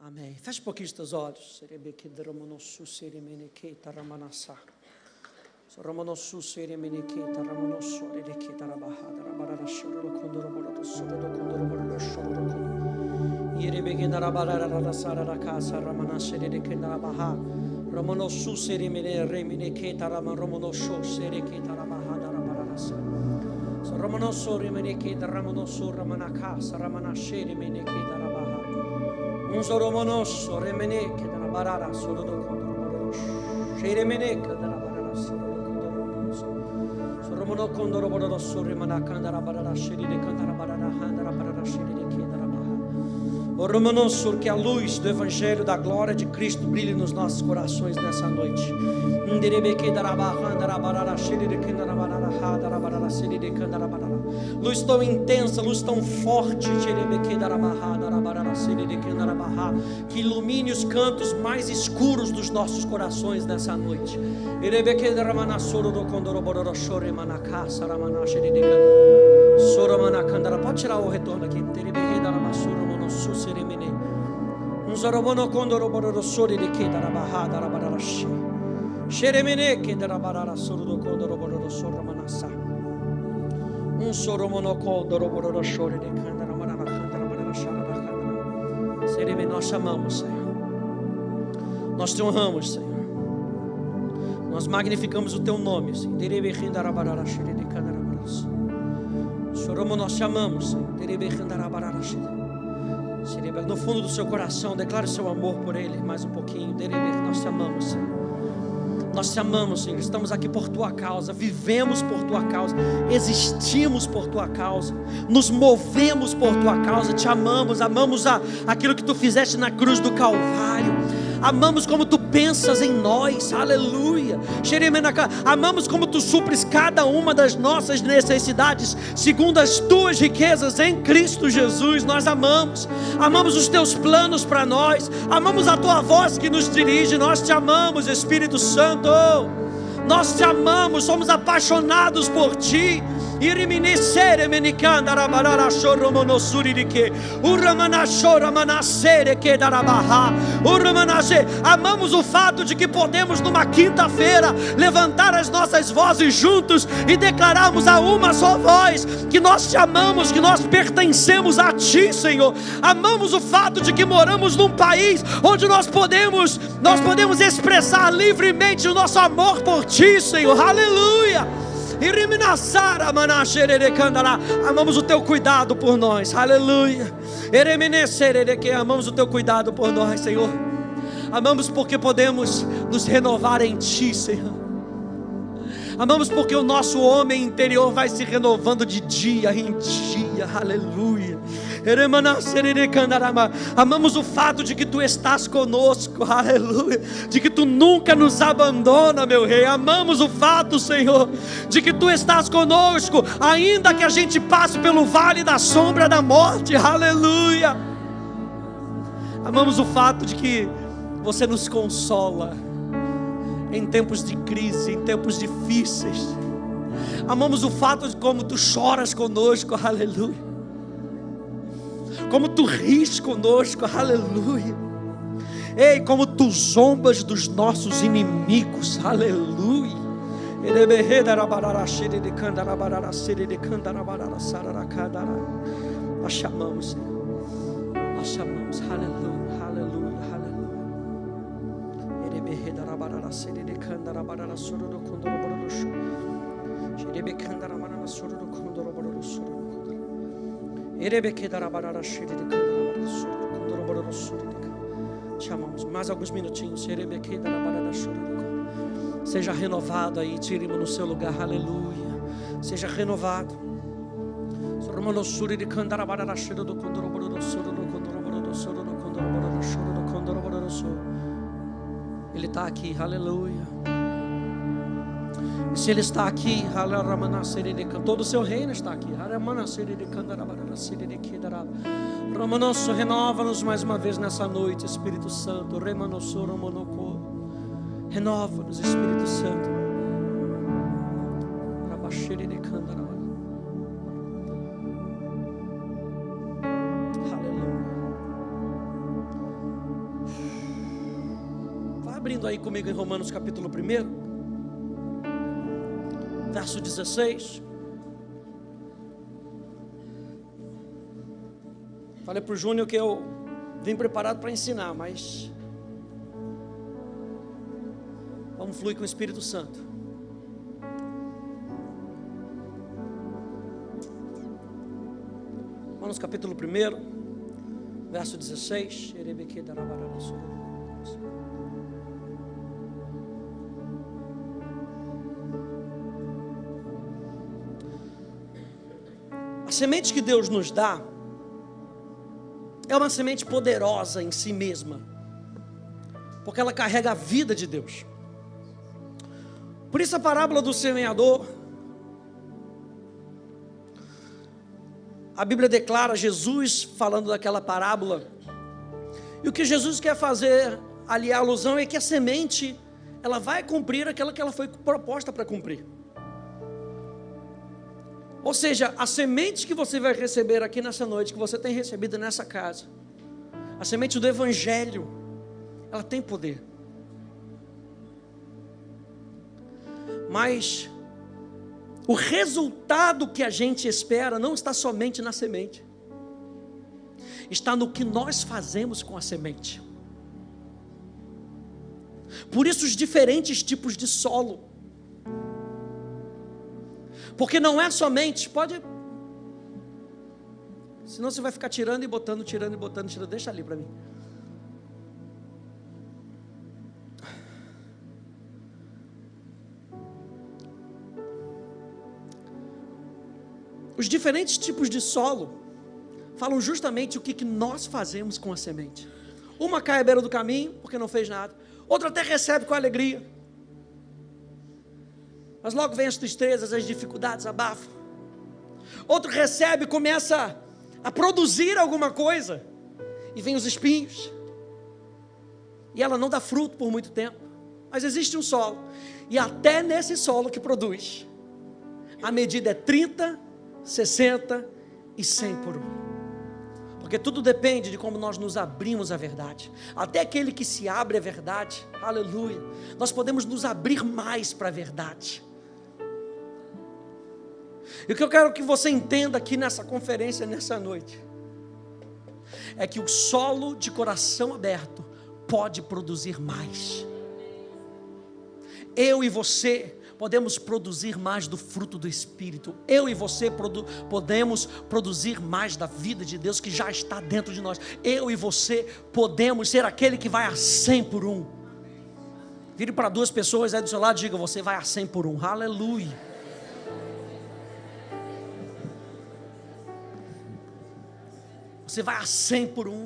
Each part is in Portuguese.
Amém. Feche um pouquinho os teus olhos. Un soromonosso remene che da barara solo do condoro sheremene che da barara solo do condoro soromono condoro boro soremana candara barara sheri de candara barara handara barara sheri de que da barra o romonosso, que a luz do evangelho da glória de Cristo brilhe nos nossos corações nessa noite. Luz tão intensa, luz tão forte, que ilumine os cantos mais escuros dos nossos corações nessa noite. Pode tirar o retorno aqui. Un soromono condoro bororo sori de que da bahada da barara she. Sheremene que da barara soro do condoro bororo soro manasa. Un soromono condoro bororo sori de candara barara candara barara shara da candara. Sereme, nós chamamos, Senhor. Nós te honramos, Senhor. Nós magnificamos o teu nome, Senhor. Derebe candara barara shiri de candara barara. Soromo, nós chamamos, Senhor. Derebe candara barara shiri. No fundo do seu coração, declare o seu amor por Ele mais um pouquinho. Nós te amamos, Senhor. Nós te amamos, Senhor. Estamos aqui por Tua causa, vivemos por Tua causa, existimos por Tua causa, nos movemos por Tua causa. Te amamos, amamos aquilo que Tu fizeste na cruz do Calvário. Amamos como Tu pensas em nós, aleluia. Amamos como Tu supres cada uma das nossas necessidades, segundo as Tuas riquezas em Cristo Jesus. Nós amamos os Teus planos para nós, amamos a Tua voz que nos dirige. Nós te amamos, Espírito Santo. Nós te amamos, somos apaixonados por Ti. Amamos o fato de que podemos numa quinta-feira levantar as nossas vozes juntos e declararmos a uma só voz que nós te amamos, que nós pertencemos a Ti, Senhor. Amamos o fato de que moramos num país onde nós podemos expressar livremente o nosso amor por Ti, Senhor. Aleluia. Amamos o Teu cuidado por nós, aleluia. Amamos o Teu cuidado por nós, Senhor. Amamos porque podemos nos renovar em Ti, Senhor. Amamos porque o nosso homem interior vai se renovando de dia em dia, aleluia. Amamos o fato de que Tu estás conosco, aleluia, de que Tu nunca nos abandona, meu Rei. Amamos o fato, Senhor, de que Tu estás conosco, ainda que a gente passe pelo vale da sombra da morte, aleluia. Amamos o fato de que Você nos consola em tempos de crise, em tempos difíceis. Amamos o fato de como Tu choras conosco, aleluia, como Tu ris conosco, aleluia. Ei, como Tu zombas dos nossos inimigos, aleluia. Nós chamamos, Senhor. Nós chamamos, aleluia, aleluia, aleluia. Te amamos. Mais alguns minutinhos. Seja renovado aí, tire-me no seu lugar, aleluia. Seja renovado. Ele está aqui, aleluia. E se Ele está aqui, todo o seu reino está aqui. Renova-nos mais uma vez nessa noite, Espírito Santo. Renova-nos, Espírito Santo. Aleluia. abrindo aí comigo em Romanos capítulo 1, verso 16. Falei para o Júnior que eu vim preparado para ensinar, mas vamos fluir com o Espírito Santo. Romanos capítulo 1, verso 16. A semente que Deus nos dá é uma semente poderosa em si mesma, porque ela carrega a vida de Deus. Por isso a parábola do semeador, a Bíblia declara Jesus falando daquela parábola, e o que Jesus quer fazer ali, a alusão é que a semente, ela vai cumprir aquilo que ela foi proposta para cumprir. Ou seja, a semente que você vai receber aqui nessa noite, que você tem recebido nessa casa, a semente do Evangelho, ela tem poder. Mas o resultado que a gente espera não está somente na semente, está no que nós fazemos com a semente. Por isso os diferentes tipos de solo. Porque não é somente, senão você vai ficar tirando e botando, deixa ali para mim. Os diferentes tipos de solo falam justamente o que nós fazemos com a semente. Uma cai à beira do caminho, porque não fez nada. Outra até recebe com alegria, mas logo vem as tristezas, as dificuldades, abafam. Outro recebe, começa a produzir alguma coisa, e vem os espinhos, e ela não dá fruto por muito tempo. Mas existe um solo, e até nesse solo que produz, a medida é 30, 60 e 100 por 1. Porque tudo depende de como nós nos abrimos à verdade. Até aquele que se abre à verdade, aleluia, nós podemos nos abrir mais para a verdade. E o que eu quero que você entenda aqui nessa conferência, nessa noite, é que o solo de coração aberto pode produzir mais. Eu e você podemos produzir mais do fruto do Espírito. Eu e você podemos produzir mais da vida de Deus que já está dentro de nós. Eu e você podemos ser aquele que vai a 100 por 1. Vire para duas pessoas aí do seu lado e diga: você vai a 100 por 1. Aleluia. Você vai a 100 por 1.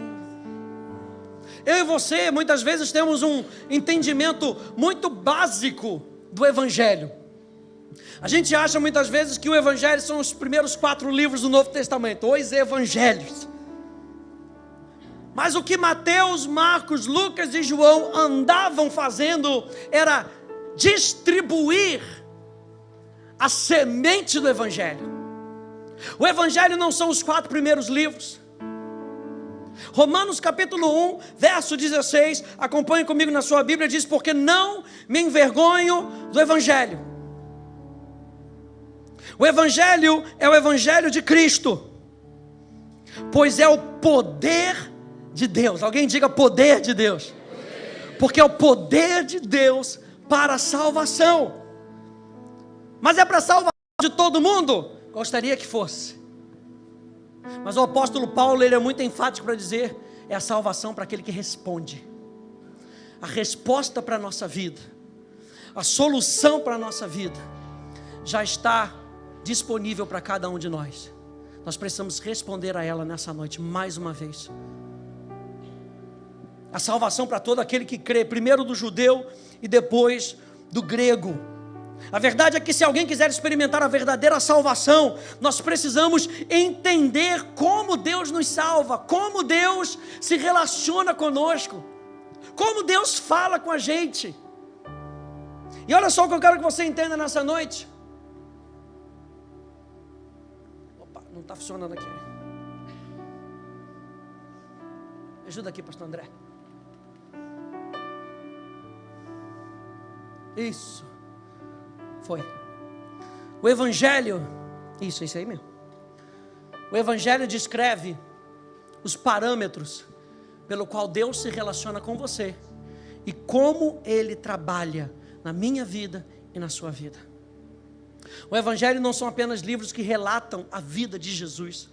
Eu e você muitas vezes temos um entendimento muito básico do Evangelho. A gente acha muitas vezes que o Evangelho são os primeiros 4 livros do Novo Testamento, os Evangelhos. Mas o que Mateus, Marcos, Lucas e João andavam fazendo era distribuir a semente do Evangelho. O Evangelho não são os 4 primeiros livros. Romanos capítulo 1, verso 16, acompanhe comigo na sua Bíblia, diz: porque não me envergonho do Evangelho. O Evangelho é o Evangelho de Cristo, pois é o poder de Deus. Alguém diga: poder de Deus. Porque é o poder de Deus para a salvação. Mas é para a salvação de todo mundo? Gostaria que fosse. Mas o apóstolo Paulo, ele é muito enfático para dizer: é a salvação para aquele que responde. A resposta para a nossa vida, a solução para a nossa vida, já está disponível para cada um de nós. Nós precisamos responder a ela nessa noite, mais uma vez. A salvação para todo aquele que crê, primeiro do judeu e depois do grego. A verdade é que se alguém quiser experimentar a verdadeira salvação, nós precisamos entender como Deus nos salva, como Deus se relaciona conosco, como Deus fala com a gente. E olha só o que eu quero que você entenda nessa noite. Opa, não está funcionando aqui. Me ajuda aqui, pastor André. Isso. Foi. O Evangelho, isso aí mesmo. O Evangelho descreve os parâmetros pelo qual Deus se relaciona com você e como Ele trabalha na minha vida e na sua vida. O Evangelho não são apenas livros que relatam a vida de Jesus.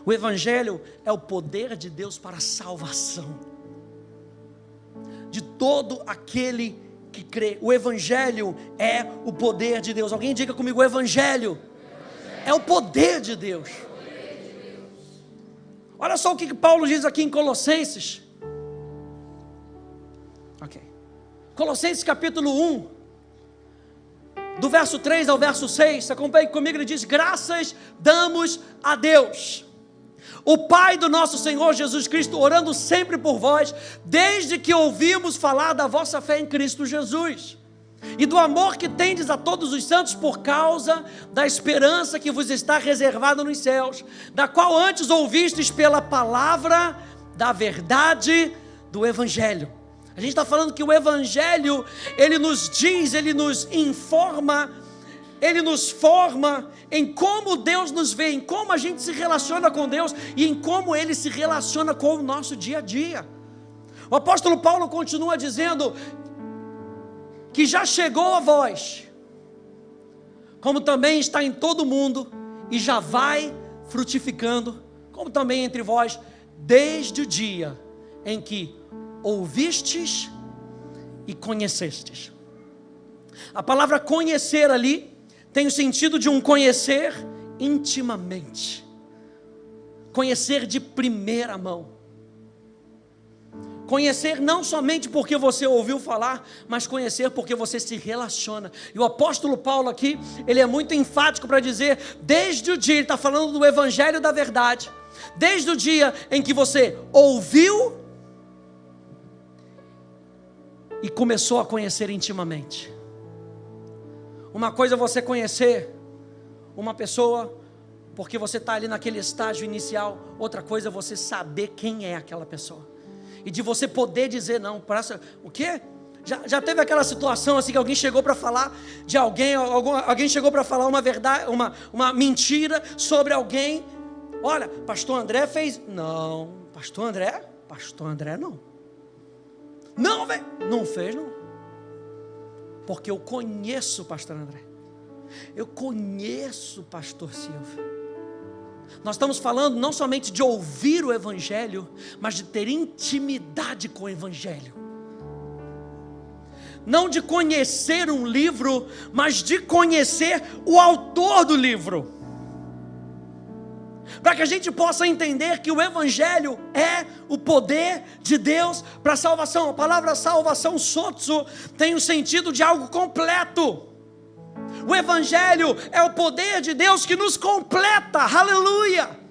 O Evangelho é o poder de Deus para a salvação de todo aquele que crê. O Evangelho é o poder de Deus. Alguém diga comigo: o Evangelho é o poder de Deus. Olha só o que Paulo diz aqui em Colossenses. Ok. Colossenses capítulo 1, do verso 3 ao verso 6, acompanhe comigo, ele diz: graças damos a Deus, o Pai do nosso Senhor Jesus Cristo, orando sempre por vós, desde que ouvimos falar da vossa fé em Cristo Jesus, e do amor que tendes a todos os santos, por causa da esperança que vos está reservada nos céus, da qual antes ouvistes pela palavra da verdade do Evangelho. A gente está falando que o Evangelho, ele nos diz, ele nos informa, ele nos forma em como Deus nos vê, em como a gente se relaciona com Deus e em como Ele se relaciona com o nosso dia a dia. O apóstolo Paulo continua dizendo que já chegou a vós, como também está em todo mundo, e já vai frutificando, como também entre vós, desde o dia em que ouvistes e conhecestes. A palavra conhecer ali tem o sentido de um conhecer intimamente, conhecer de primeira mão. Conhecer não somente porque você ouviu falar, mas conhecer porque você se relaciona. E o apóstolo Paulo aqui, ele é muito enfático para dizer, desde o dia, ele está falando do Evangelho da verdade, desde o dia em que você ouviu e começou a conhecer intimamente. Uma coisa é você conhecer uma pessoa porque você está ali naquele estágio inicial, outra coisa é você saber quem é aquela pessoa. E de você poder dizer, não, parece, o quê? Já teve aquela situação assim que alguém chegou para falar de alguém, alguém chegou para falar uma verdade, uma mentira sobre alguém. Olha, pastor André fez. Não, pastor André não. Não, velho, não fez não. Porque eu conheço o pastor André. Eu conheço o pastor Silvio. Nós estamos falando não somente de ouvir o Evangelho, mas de ter intimidade com o Evangelho. Não de conhecer um livro, mas de conhecer o autor do livro. Para que a gente possa entender que o Evangelho é o poder de Deus para a salvação. A palavra salvação, sotso, tem o sentido de algo completo. O Evangelho é o poder de Deus que nos completa, aleluia.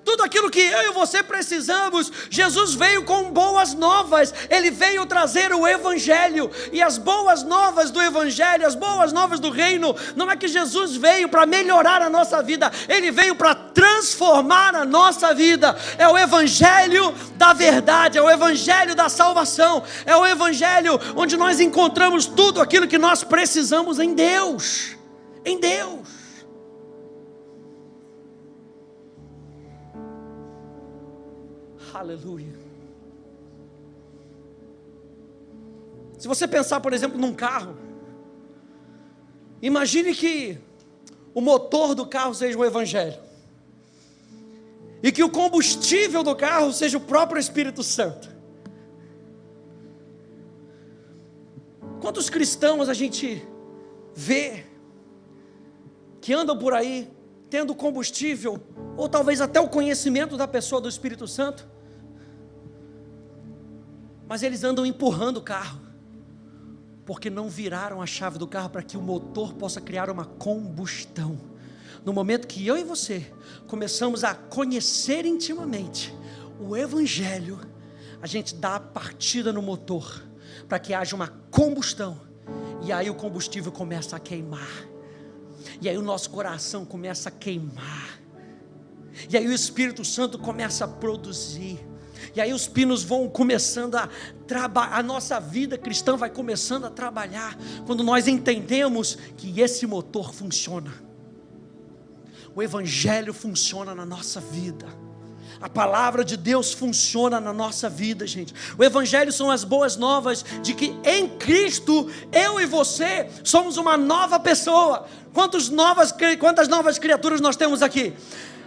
Tudo aquilo que eu e você precisamos, Jesus veio com boas novas, Ele veio trazer o Evangelho, e as boas novas do Evangelho, as boas novas do reino, não é que Jesus veio para melhorar a nossa vida, Ele veio para transformar a nossa vida. É o Evangelho da verdade, é o Evangelho da salvação, é o Evangelho onde nós encontramos tudo aquilo que nós precisamos em Deus, em Deus. Aleluia. Se você pensar, por exemplo, num carro, imagine que o motor do carro seja o Evangelho, e que o combustível do carro seja o próprio Espírito Santo. Quantos cristãos a gente vê que andam por aí tendo combustível, ou talvez até o conhecimento da pessoa do Espírito Santo, mas eles andam empurrando o carro, porque não viraram a chave do carro para que o motor possa criar uma combustão. No momento que eu e você começamos a conhecer intimamente o Evangelho, a gente dá a partida no motor, para que haja uma combustão, e aí o combustível começa a queimar, e aí o nosso coração começa a queimar, e aí o Espírito Santo começa a produzir, E aí os pinos vão começando a trabalhar, a nossa vida cristã vai começando a trabalhar, quando nós entendemos que esse motor funciona. O Evangelho funciona na nossa vida. A palavra de Deus funciona na nossa vida, gente. O Evangelho são as boas novas de que em Cristo, eu e você somos uma nova pessoa. Quantas novas criaturas nós temos aqui?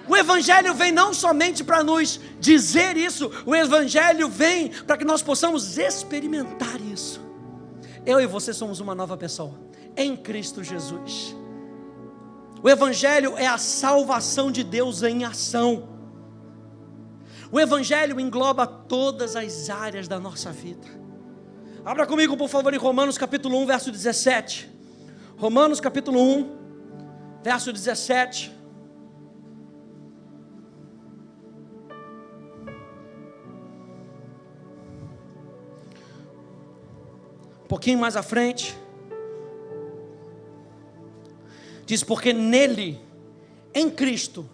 O Evangelho vem não somente para nos dizer isso, o Evangelho vem para que nós possamos experimentar isso. Eu e você somos uma nova pessoa, em Cristo Jesus. O Evangelho é a salvação de Deus em ação. O Evangelho engloba todas as áreas da nossa vida. Abra comigo, por favor, em Romanos capítulo 1, verso 17. Romanos capítulo 1, verso 17. Um pouquinho mais à frente, diz: porque nele, em Cristo,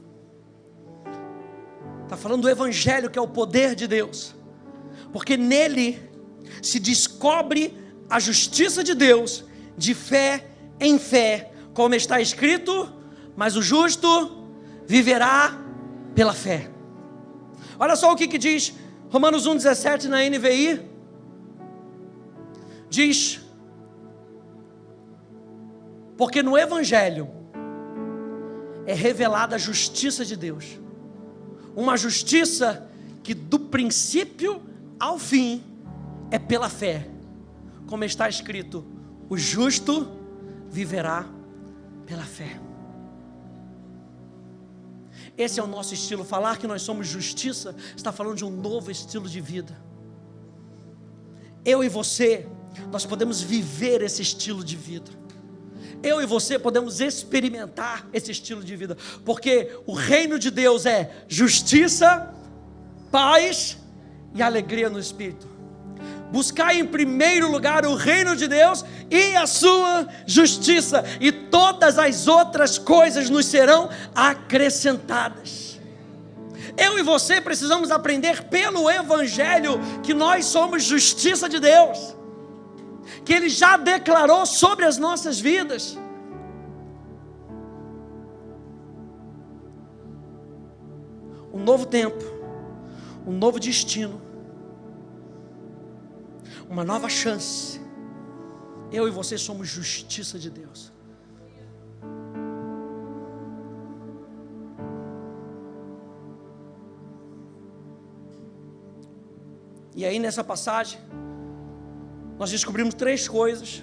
está falando do Evangelho, que é o poder de Deus, porque nele se descobre a justiça de Deus, de fé em fé, como está escrito: mas o justo viverá pela fé. Olha só o que diz Romanos 1,17 na NVI. Diz: porque no Evangelho é revelada a justiça de Deus, uma justiça que do princípio ao fim é pela fé, como está escrito: o justo viverá pela fé. Esse é o nosso estilo. Falar que nós somos justiça está falando de um novo estilo de vida. Eu e você, nós podemos viver esse estilo de vida. Eu e você podemos experimentar esse estilo de vida, porque o reino de Deus é justiça, paz e alegria no Espírito. Buscar em primeiro lugar o reino de Deus e a sua justiça, e todas as outras coisas nos serão acrescentadas. Eu e você precisamos aprender pelo Evangelho que nós somos justiça de Deus, que Ele já declarou sobre as nossas vidas. Um novo tempo, um novo destino, uma nova chance. Eu e você somos justiça de Deus. E aí nessa passagem, nós descobrimos 3 coisas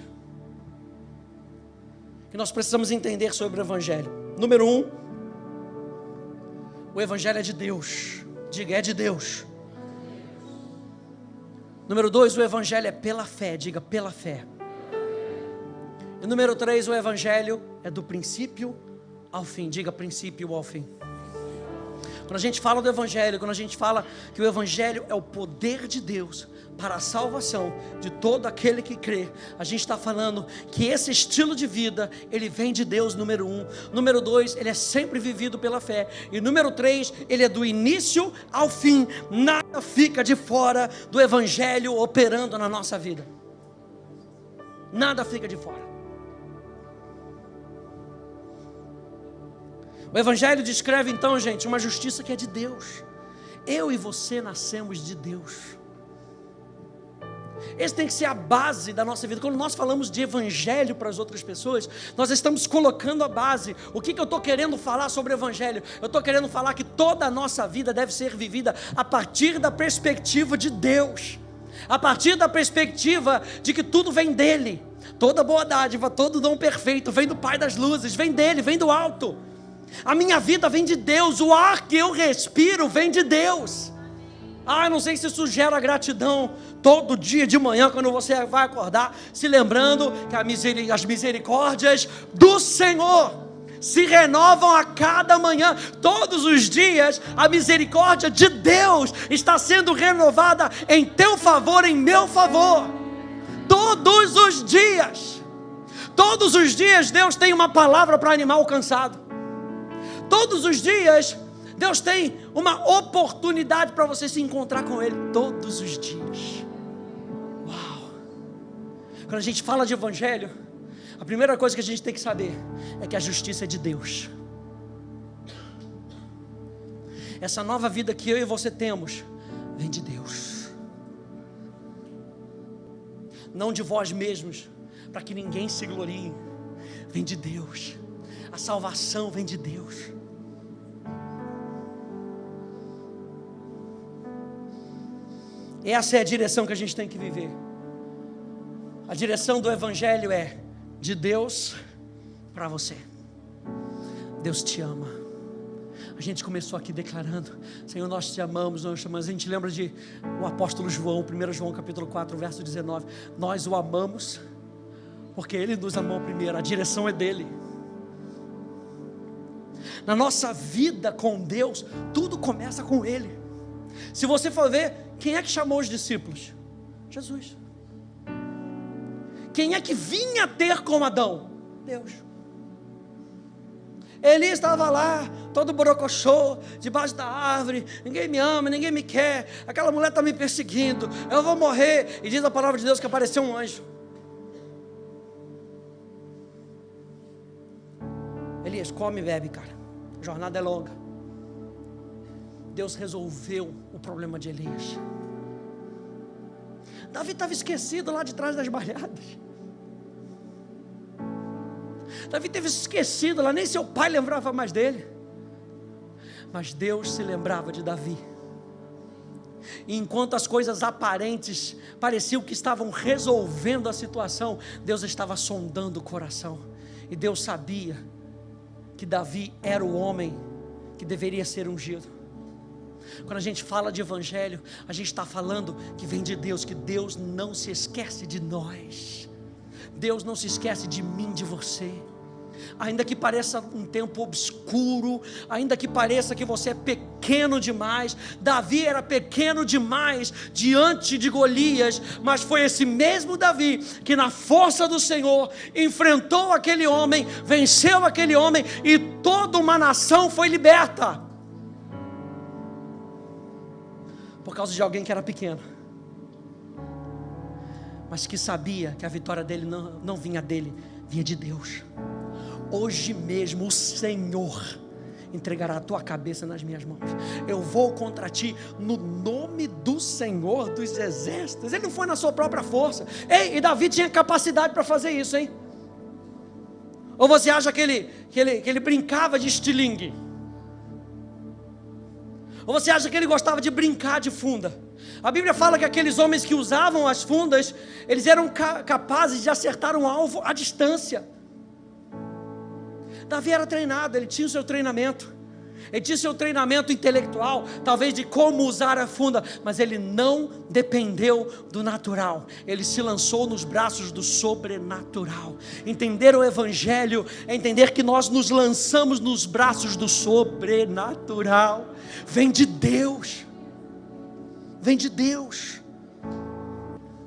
que nós precisamos entender sobre o Evangelho. Número 1, o Evangelho é de Deus. Diga: é de Deus. Número 2, o Evangelho é pela fé. Diga: pela fé. E número 3, o Evangelho é do princípio ao fim. Diga: princípio ao fim. Quando a gente fala do Evangelho, quando a gente fala que o Evangelho é o poder de Deus para a salvação de todo aquele que crê, a gente está falando que esse estilo de vida, ele vem de Deus, número 1. Número 2, ele é sempre vivido pela fé. E número 3, ele é do início ao fim. Nada fica de fora do Evangelho operando na nossa vida. Nada fica de fora. O Evangelho descreve então, gente, uma justiça que é de Deus. Eu e você nascemos de Deus. Esse tem que ser a base da nossa vida. Quando nós falamos de Evangelho para as outras pessoas, nós estamos colocando a base. O que eu estou querendo falar sobre o Evangelho? Eu estou querendo falar que toda a nossa vida deve ser vivida a partir da perspectiva de Deus, a partir da perspectiva de que tudo vem dEle. Toda boa dádiva, todo dom perfeito vem do Pai das luzes, vem dEle, vem do alto. A minha vida vem de Deus, o ar que eu respiro vem de Deus. Eu não sei se isso gera gratidão todo dia de manhã, quando você vai acordar, se lembrando que as misericórdias do Senhor se renovam a cada manhã. Todos os dias a misericórdia de Deus está sendo renovada em teu favor, em meu favor. Todos os dias. Todos os dias Deus tem uma palavra para animar o cansado. Todos os dias Deus tem uma oportunidade para você se encontrar com Ele todos os dias. Uau! Quando a gente fala de evangelho, a primeira coisa que a gente tem que saber é que a justiça é de Deus. Essa nova vida que eu e você temos, vem de Deus. Não de vós mesmos, para que ninguém se glorie. Vem de Deus. A salvação vem de Deus. Essa é a direção que a gente tem que viver. A direção do evangelho é de Deus para você. Deus te ama. A gente começou aqui declarando: Senhor, nós te amamos, nós te amamos. A gente lembra de o apóstolo João, 1 João capítulo 4, verso 19. Nós o amamos porque Ele nos amou primeiro. A direção é dele. Na nossa vida com Deus, tudo começa com Ele. Se você for ver, quem é que chamou os discípulos? Jesus. Quem é que vinha ter com Adão? Deus. Eli estava lá, todo borocochô, debaixo da árvore. Ninguém me ama, ninguém me quer. Aquela mulher está me perseguindo, eu vou morrer. E diz a palavra de Deus que apareceu um anjo. Elias, come e bebe, cara. A jornada é longa. Deus resolveu o problema de Elias. Davi estava esquecido lá de trás das malhadas. Davi teve esquecido lá, nem seu pai lembrava mais dele. Mas Deus se lembrava de Davi. E enquanto as coisas aparentes pareciam que estavam resolvendo a situação, Deus estava sondando o coração. E Deus sabia que Davi era o homem que deveria ser ungido. Quando a gente fala de evangelho, a gente está falando que vem de Deus, que Deus não se esquece de nós. Deus não se esquece de mim, de você. Ainda que pareça um tempo obscuro, ainda que pareça que você é pequeno demais, Davi era pequeno demais diante de Golias, mas foi esse mesmo Davi que na força do Senhor enfrentou aquele homem, venceu aquele homem e toda uma nação foi liberta. Por causa de alguém que era pequeno, mas que sabia que a vitória dele não vinha dele, vinha de Deus. Hoje mesmo o Senhor entregará a tua cabeça nas minhas mãos. Eu vou contra ti no nome do Senhor dos exércitos. Ele não foi na sua própria força. Ei, e Davi tinha capacidade para fazer isso, hein? Ou você acha que ele brincava de estilingue? Ou você acha que ele gostava de brincar de funda? A Bíblia fala que aqueles homens que usavam as fundas, eles eram capazes de acertar um alvo à distância. Davi era treinado, ele tinha o seu treinamento. Ele tinha o seu treinamento intelectual, talvez de como usar a funda, mas ele não dependeu do natural. Ele se lançou nos braços do sobrenatural. Entender o evangelho é entender que nós nos lançamos nos braços do sobrenatural. Vem de Deus. Vem de Deus.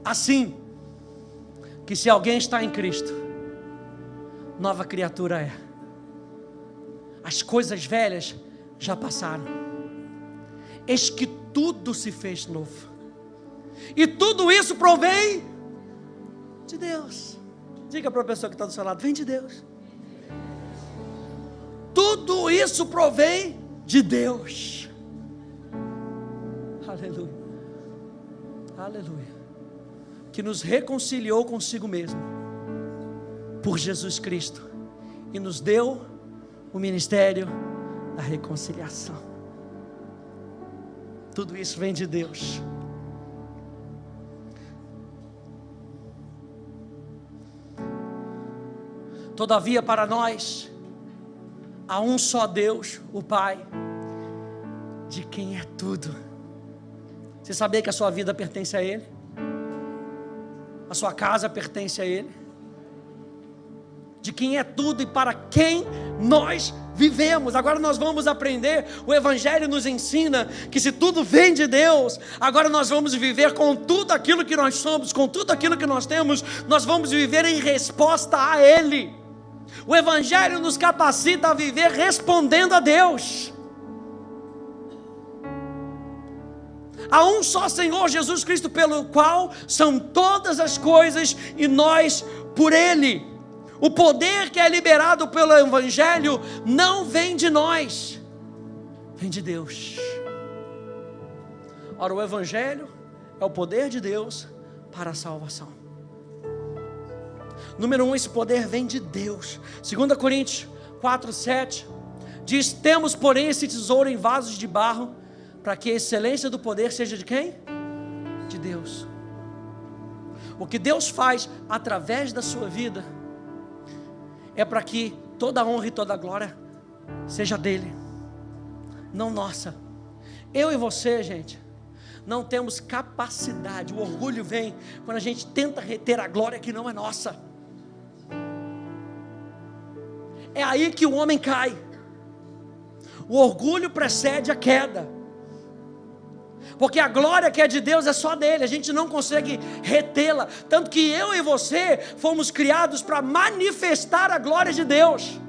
Assim que se alguém está em Cristo, nova criatura é. As coisas velhas já passaram. Eis que tudo se fez novo. E tudo isso provém de Deus. Diga para a pessoa que está do seu lado: vem de Deus. Tudo isso provém de Deus. Aleluia. Aleluia. Que nos reconciliou consigo mesmo por Jesus Cristo e nos deu o ministério da reconciliação. Tudo isso vem de Deus. Todavia, para nós há um só Deus, o Pai, de quem é tudo. Você sabia que a sua vida pertence a Ele? A sua casa pertence a Ele? De quem é tudo e para quem nós vivemos. Agora nós vamos aprender, o Evangelho nos ensina que se tudo vem de Deus, agora nós vamos viver com tudo aquilo que nós somos, com tudo aquilo que nós temos, nós vamos viver em resposta a Ele. O Evangelho nos capacita a viver respondendo a Deus. Há um só Senhor Jesus Cristo, pelo qual são todas as coisas e nós por Ele. O poder que é liberado pelo Evangelho não vem de nós, vem de Deus. Ora, o Evangelho é o poder de Deus para a salvação. Número 1, esse poder vem de Deus. 2 Coríntios 4:7 diz: temos porém esse tesouro em vasos de barro, para que a excelência do poder seja de quem? De Deus. O que Deus faz através da sua vida é para que toda a honra e toda a glória seja dele, não nossa. Eu e você, gente, não temos capacidade. O orgulho vem quando a gente tenta reter a glória que não é nossa. É aí que o homem cai. O orgulho precede a queda, porque a glória que é de Deus é só dele, a gente não consegue retê-la. Tanto que eu e você fomos criados para manifestar a glória de Deus.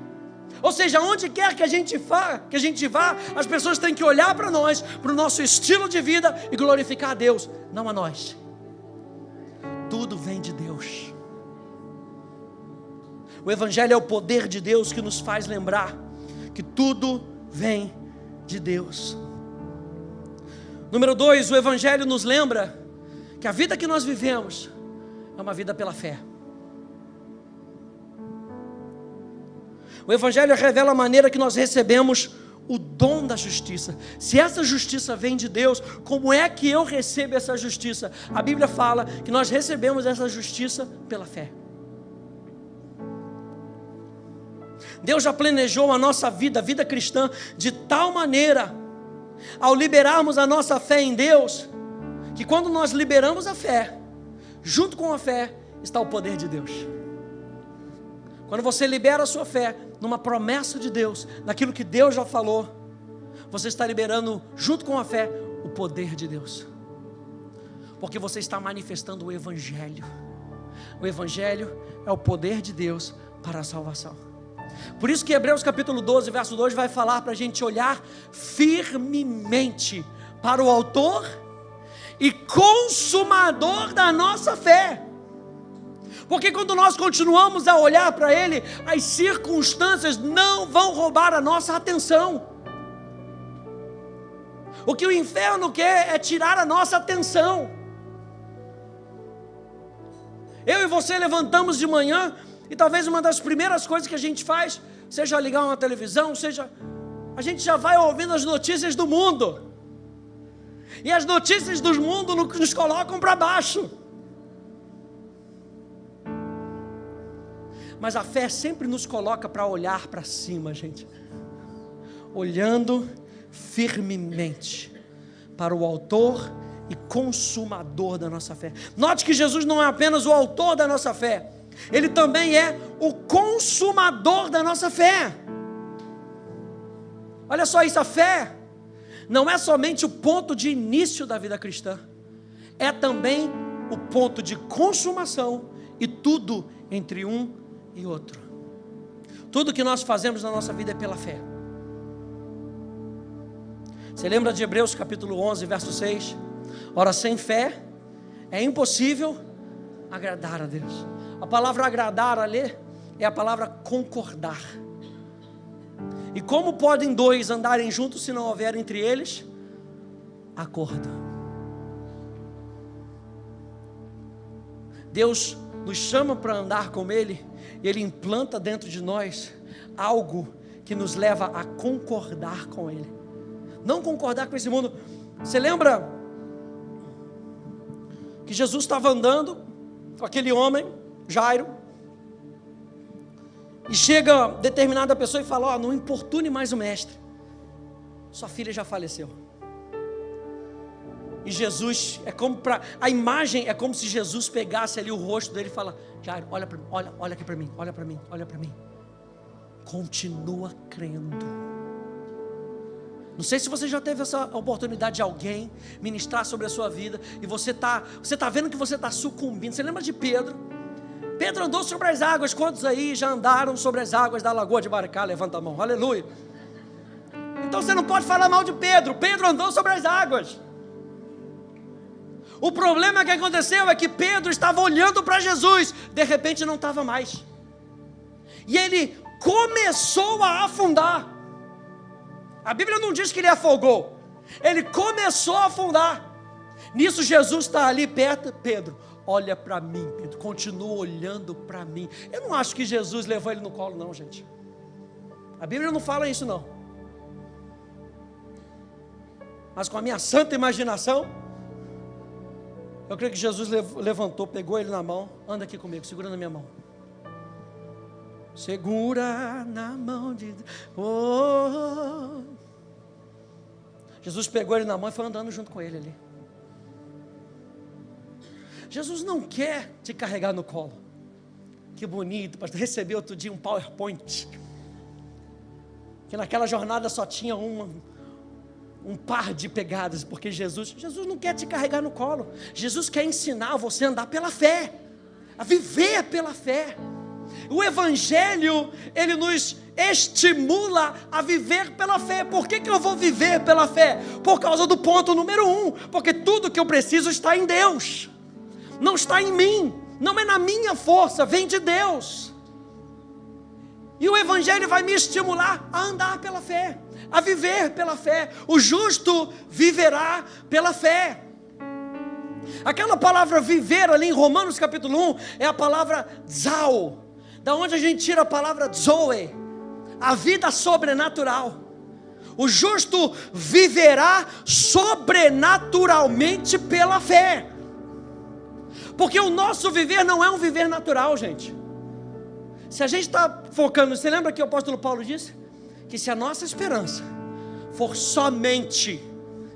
Ou seja, onde quer que a gente vá, as pessoas têm que olhar para nós, para o nosso estilo de vida e glorificar a Deus, não a nós. Tudo vem de Deus. O Evangelho é o poder de Deus que nos faz lembrar que tudo vem de Deus. Número 2, o Evangelho nos lembra que a vida que nós vivemos é uma vida pela fé. O Evangelho revela a maneira que nós recebemos o dom da justiça. Se essa justiça vem de Deus, como é que eu recebo essa justiça? A Bíblia fala que nós recebemos essa justiça pela fé. Deus já planejou a nossa vida, a vida cristã, de tal maneira, ao liberarmos a nossa fé em Deus, que quando nós liberamos a fé, junto com a fé está o poder de Deus. Quando você libera a sua fé numa promessa de Deus, naquilo que Deus já falou, você está liberando junto com a fé o poder de Deus, porque você está manifestando o Evangelho. O Evangelho é o poder de Deus para a salvação. Por isso que Hebreus capítulo 12, verso 2 vai falar para a gente olhar firmemente para o autor e consumador da nossa fé. Porque quando nós continuamos a olhar para Ele, as circunstâncias não vão roubar a nossa atenção. O que o inferno quer é tirar a nossa atenção. Eu e você levantamos de manhã e talvez uma das primeiras coisas que a gente faz seja ligar uma televisão, seja a gente já vai ouvindo as notícias do mundo. E as notícias do mundo nos colocam para baixo. Mas a fé sempre nos coloca para olhar para cima, gente. Olhando firmemente para o autor e consumador da nossa fé. Note que Jesus não é apenas o autor da nossa fé, Ele também é o consumador da nossa fé. Olha só isso, a fé não é somente o ponto de início da vida cristã, é também o ponto de consumação e tudo entre um e outro. Tudo que nós fazemos na nossa vida é pela fé. Você lembra de Hebreus capítulo 11, verso 6? Ora, sem fé é impossível agradar a Deus. A palavra agradar ali é a palavra concordar. E como podem dois andarem juntos se não houver entre eles acordo? Deus nos chama para andar com Ele, e Ele implanta dentro de nós algo que nos leva a concordar com Ele. Não concordar com esse mundo. Você lembra que Jesus estava andando com aquele homem, Jairo, e chega determinada pessoa e fala: não importune mais o mestre, sua filha já faleceu. E Jesus, a imagem é como se Jesus pegasse ali o rosto dele e fala: Jairo, olha aqui para mim, olha para mim, continua crendo. Não sei se você já teve essa oportunidade de alguém ministrar sobre a sua vida, e você tá vendo que você está sucumbindo. Você lembra de Pedro? Pedro andou sobre as águas. Quantos aí já andaram sobre as águas da lagoa de Baracá? Levanta a mão, aleluia. Então você não pode falar mal de Pedro. Pedro andou sobre as águas. O problema que aconteceu é que Pedro estava olhando para Jesus, de repente não estava mais. E ele começou a afundar. A Bíblia não diz que ele afogou. Ele começou a afundar. Nisso Jesus está ali perto. Pedro, olha para mim, Pedro. Continua olhando para mim. Eu não acho que Jesus levou ele no colo, não, gente. A Bíblia não fala isso, não. Mas com a minha santa imaginação, eu creio que Jesus levantou, pegou ele na mão. Anda aqui comigo, segura na minha mão. Segura na mão de Deus. Oh. Jesus pegou ele na mão e foi andando junto com ele ali. Jesus não quer te carregar no colo. Que bonito, pastor. Recebi outro dia um PowerPoint. Que naquela jornada só tinha um par de pegadas, porque Jesus não quer te carregar no colo. Jesus quer ensinar você a andar pela fé, a viver pela fé. O Evangelho, ele nos estimula a viver pela fé. Por que eu vou viver pela fé? Por causa do ponto número 1, porque tudo que eu preciso está em Deus, não está em mim, não é na minha força, vem de Deus. E o Evangelho vai me estimular a andar pela fé, a viver pela fé. O justo viverá pela fé. Aquela palavra viver ali em Romanos capítulo 1 é a palavra zao, da onde a gente tira a palavra zoe, a vida sobrenatural. O justo viverá sobrenaturalmente pela fé, porque o nosso viver não é um viver natural, gente. Se a gente está focando, você lembra que o apóstolo Paulo disse? Que se a nossa esperança for somente,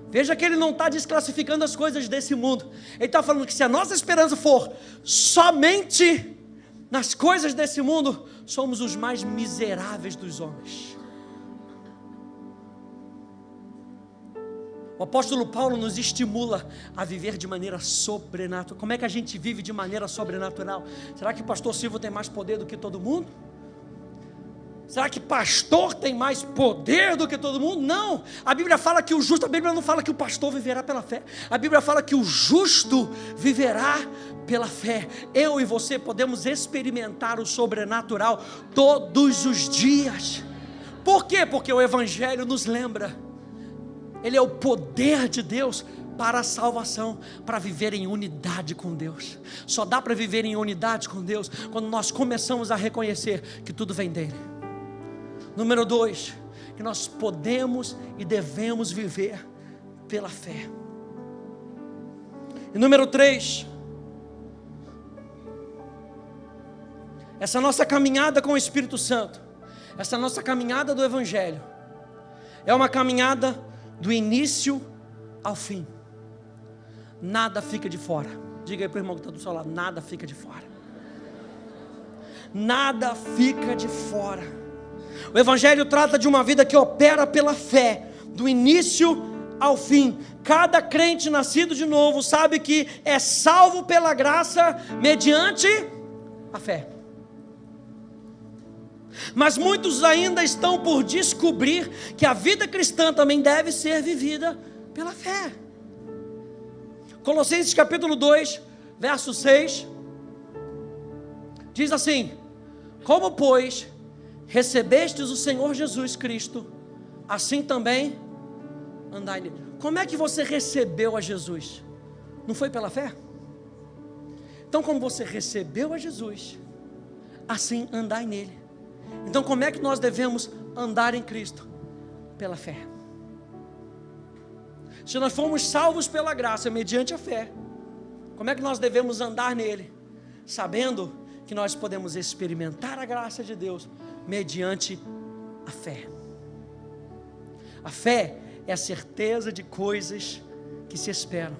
veja que ele não está desclassificando as coisas desse mundo, ele está falando que se a nossa esperança for somente nas coisas desse mundo, somos os mais miseráveis dos homens. O apóstolo Paulo nos estimula a viver de maneira sobrenatural. Como é que a gente vive de maneira sobrenatural? Será que o pastor Silvio tem mais poder do que todo mundo? Será que pastor tem mais poder do que todo mundo? Não, a Bíblia fala que o justo, a Bíblia não fala que o pastor viverá pela fé, a Bíblia fala que o justo viverá pela fé. Eu e você podemos experimentar o sobrenatural todos os dias. Por quê? Porque o Evangelho nos lembra, ele é o poder de Deus para a salvação, para viver em unidade com Deus. Só dá para viver em unidade com Deus quando nós começamos a reconhecer que tudo vem dele. Número 2, que nós podemos e devemos viver pela fé. E número 3, essa nossa caminhada com o Espírito Santo, essa nossa caminhada do Evangelho, é uma caminhada do início ao fim. Nada fica de fora. Diga aí para o irmão que está do seu lado: nada fica de fora. Nada fica de fora. O Evangelho trata de uma vida que opera pela fé, do início ao fim. Cada crente nascido de novo sabe que é salvo pela graça mediante a fé. Mas muitos ainda estão por descobrir que a vida cristã também deve ser vivida pela fé. Colossenses capítulo 2, verso 6, diz assim: como pois recebestes o Senhor Jesus Cristo, assim também andai nele. Como é que você recebeu a Jesus? Não foi pela fé? Então, como você recebeu a Jesus, assim andai nele. Então, como é que nós devemos andar em Cristo? Pela fé. Se nós fomos salvos pela graça, mediante a fé, como é que nós devemos andar nele? Sabendo que nós podemos experimentar a graça de Deus mediante a fé. A fé é a certeza de coisas que se esperam,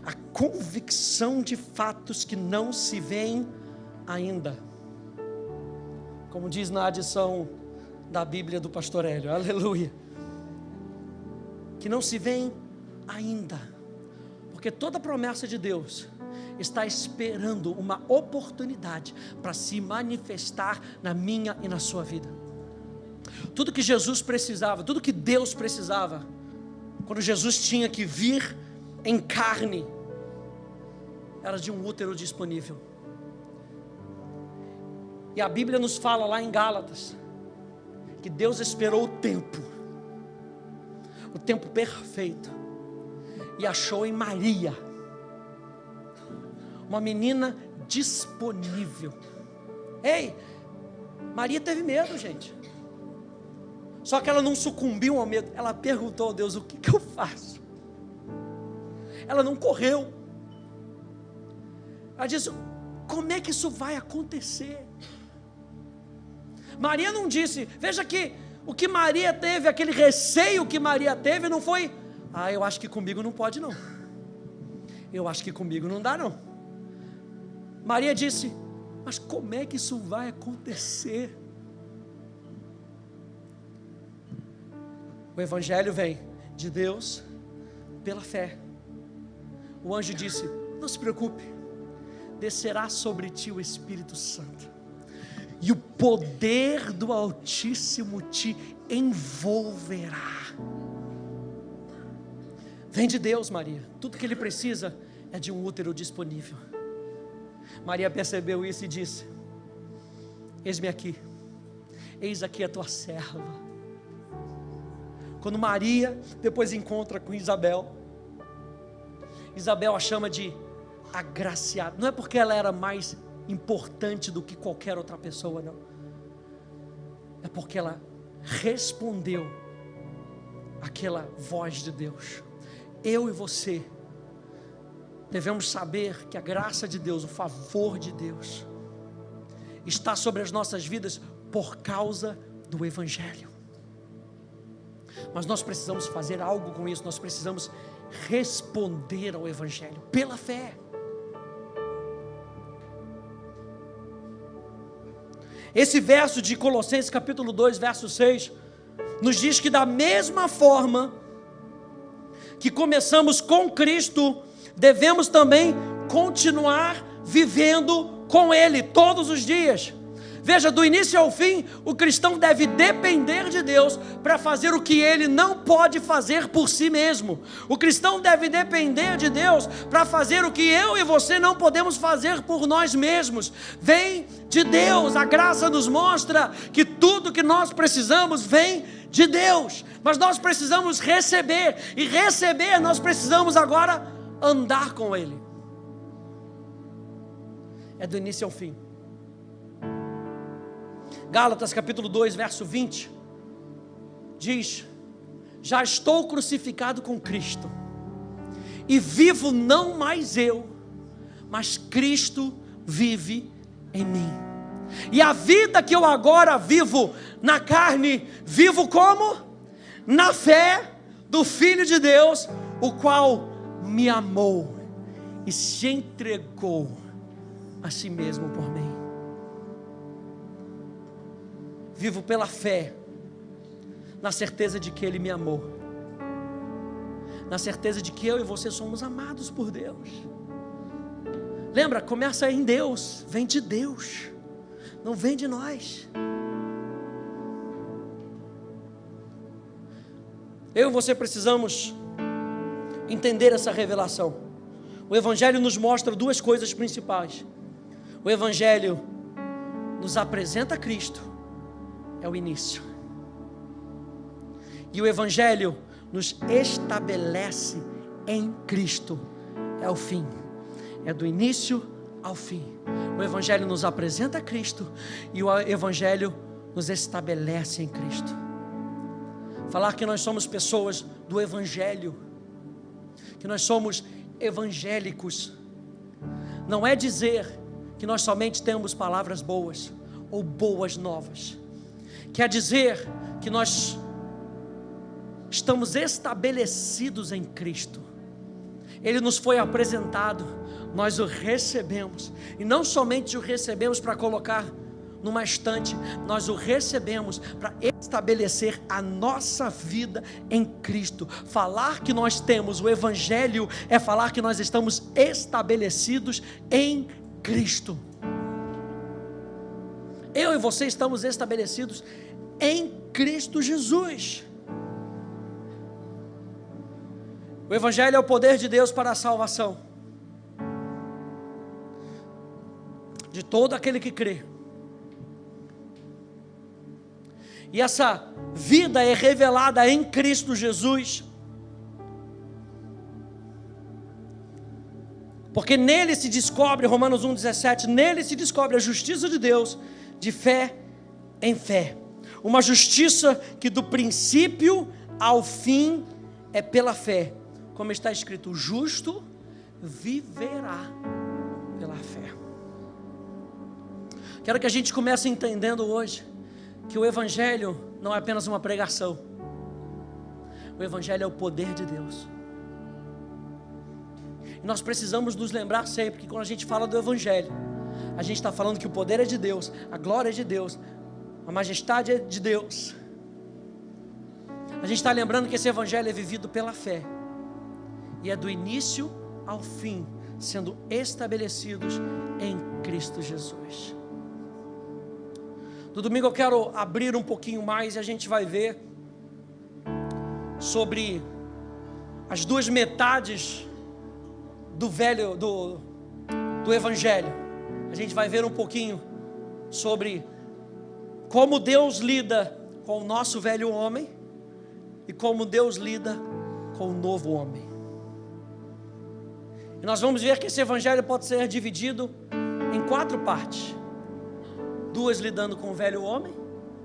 a convicção de fatos que não se veem ainda. Como diz na adição da Bíblia do pastor Hélio, aleluia, que não se veem ainda, porque toda promessa de Deus está esperando uma oportunidade para se manifestar na minha e na sua vida. Tudo que Jesus precisava, tudo que Deus precisava, quando Jesus tinha que vir em carne, era de um útero disponível. E a Bíblia nos fala lá em Gálatas que Deus esperou o tempo perfeito, e achou em Maria uma menina disponível. Ei, Maria teve medo, gente. Só que ela não sucumbiu ao medo. Ela perguntou a Deus: o que eu faço? Ela não correu. Ela disse: como é que isso vai acontecer? Maria não disse, veja que o que Maria teve, aquele receio que Maria teve, não foi: eu acho que comigo não pode não, eu acho que comigo não dá não. Maria disse: mas como é que isso vai acontecer? O Evangelho vem de Deus pela fé. O anjo disse: não se preocupe, descerá sobre ti o Espírito Santo, e o poder do Altíssimo te envolverá. Vem de Deus, Maria. Tudo que ele precisa é de um útero disponível. Maria percebeu isso e disse: eis-me aqui, eis aqui a tua serva. Quando Maria depois encontra com Isabel, Isabel a chama de agraciada. Não é porque ela era mais importante do que qualquer outra pessoa, não. É porque ela respondeu àquela voz de Deus. Eu e você devemos saber que a graça de Deus, o favor de Deus, está sobre as nossas vidas por causa do Evangelho. Mas nós precisamos fazer algo com isso. Nós precisamos responder ao Evangelho pela fé. Esse verso de Colossenses capítulo 2, verso 6, nos diz que da mesma forma que começamos com Cristo, devemos também continuar vivendo com Ele todos os dias. Veja, do início ao fim, o cristão deve depender de Deus para fazer o que ele não pode fazer por si mesmo. O cristão deve depender de Deus para fazer o que eu e você não podemos fazer por nós mesmos. Vem de Deus. A graça nos mostra que tudo que nós precisamos vem de Deus, mas nós precisamos receber, e receber nós precisamos agora andar com Ele. É do início ao fim. Gálatas capítulo 2, verso 20, diz: já estou crucificado com Cristo, e vivo não mais eu, mas Cristo vive em mim. E a vida que eu agora vivo na carne, vivo como? Na fé do Filho de Deus, o qual me amou e se entregou a si mesmo por mim. Vivo pela fé, na certeza de que Ele me amou, na certeza de que eu e você somos amados por Deus. Lembra, começa em Deus, vem de Deus, não vem de nós. Eu e você precisamos entender essa revelação. O Evangelho nos mostra duas coisas principais. O Evangelho nos apresenta Cristo, é o início, e o Evangelho nos estabelece em Cristo, é o fim. É do início ao fim. O Evangelho nos apresenta Cristo, e o Evangelho nos estabelece em Cristo. Falar que nós somos pessoas do Evangelho, que nós somos evangélicos, não é dizer que nós somente temos palavras boas ou boas novas. Quer dizer que nós estamos estabelecidos em Cristo. Ele nos foi apresentado, nós o recebemos, e não somente o recebemos para colocar numa estante, nós o recebemos para estabelecer a nossa vida em Cristo. Falar que nós temos o Evangelho é falar que nós estamos estabelecidos em Cristo. Eu e você estamos estabelecidos em Cristo Jesus. O Evangelho é o poder de Deus para a salvação. de todo aquele que crê. E essa vida é revelada em Cristo Jesus, porque nele se descobre, Romanos 1,17, nele se descobre a justiça de Deus, de fé em fé. Uma justiça que do princípio ao fim é pela fé. Como está escrito, o justo viverá pela fé. Quero que a gente comece entendendo hoje que o Evangelho não é apenas uma pregação. O Evangelho é o poder de Deus. E nós precisamos nos lembrar sempre que quando a gente fala do Evangelho, a gente está falando que o poder é de Deus, a glória é de Deus, a majestade é de Deus. A gente está lembrando que esse Evangelho é vivido pela fé. E é do início ao fim, sendo estabelecidos em Cristo Jesus. No domingo eu quero abrir um pouquinho mais e a gente vai ver sobre as duas metades do Evangelho. A gente vai ver um pouquinho sobre como Deus lida com o nosso velho homem e como Deus lida com o novo homem. E nós vamos ver que esse Evangelho pode ser dividido em 4 partes. 2 lidando com o velho homem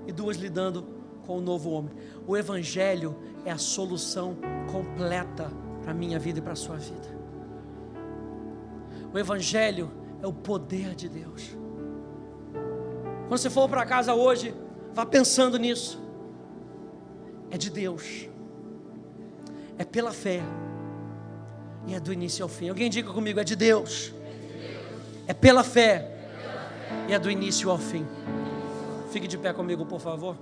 e 2 lidando com o novo homem. O Evangelho é a solução completa para a minha vida e para a sua vida. O Evangelho é o poder de Deus. Quando você for para casa hoje, vá pensando nisso. É de Deus, é pela fé e é do início ao fim. Alguém diga comigo, é de Deus, é pela fé e é do início ao fim. Fique de pé comigo, por favor.